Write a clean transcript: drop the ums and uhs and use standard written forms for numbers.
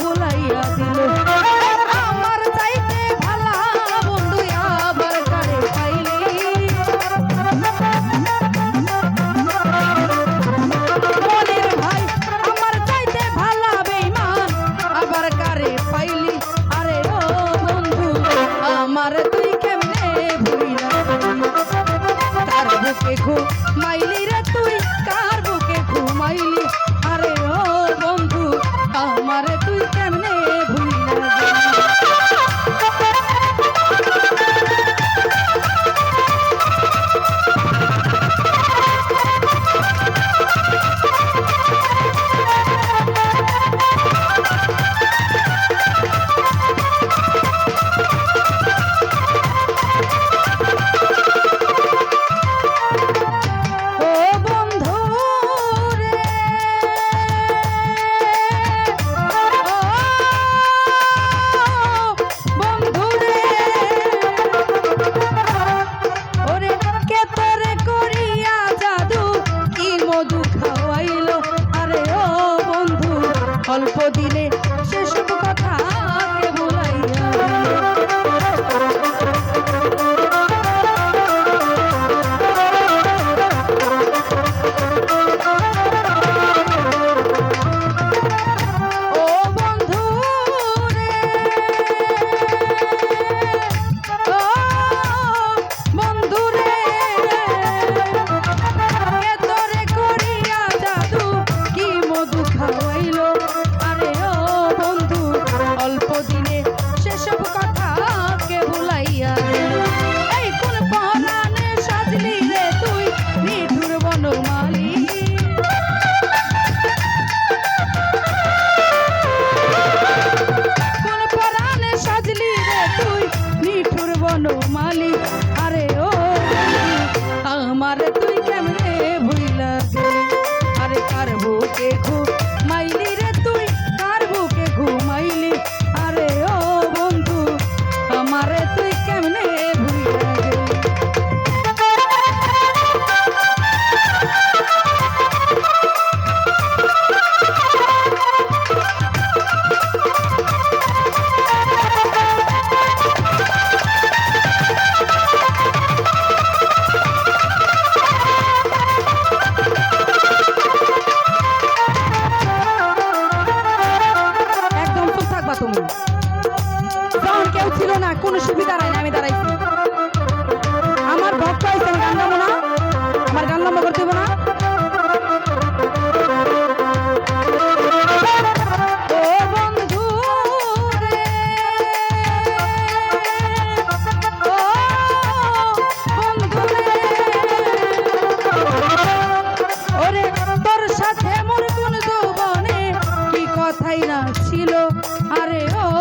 ভুলাইয়া দিল আমার চাইতে ভালা বন্ধু আবার কারে পাইলি মনের ভাই আমার চাইতে ভালা বেঈমান আবার কারে পাইলি আরে ও বন্ধু আমার তুই কেমনে ভুইলা কার বুকে ঘুমাইলি রে তুই কার বুকে ঘুমাইলি আরে ও বন্ধু আমার তুই কেমনে ভুইলা অল্প দিনে সেসব কথা কে ভুলাইয়া ও বন্ধু রে ও বন্ধু রে কে তোরে করিয়া জাদু কি মধু খাওয়াইলো অল্প দিনে সেসব কথা কে ভুলাইয়া এই কোন পরাণে সাজলি রে তুই নিঠুর বনমালী কোন পরাণে সাজলি রে তুই নিঠুর বনমালী আরে ও আমার তুই কেমনে ভুইলা গেলি আরে কার বুকে ঘুমাইলি রে তুই কার বুকে ঘুমাইলি আরে ও বন্ধু আমারে তুই কেমনে ভুইলা গেলি তুমি যখন কেউ ছিল না কোনো সুবিধা নাই আমি দাঁড়াইছি আমার ভক্ত আইছে গান গাবো না আমার গান লম্বা করতে না ও বন্ধু রে ও বন্ধু রে ওরে তোর সাথে মোর কোন যৌবনে কি কথাই না ছিল আরে ও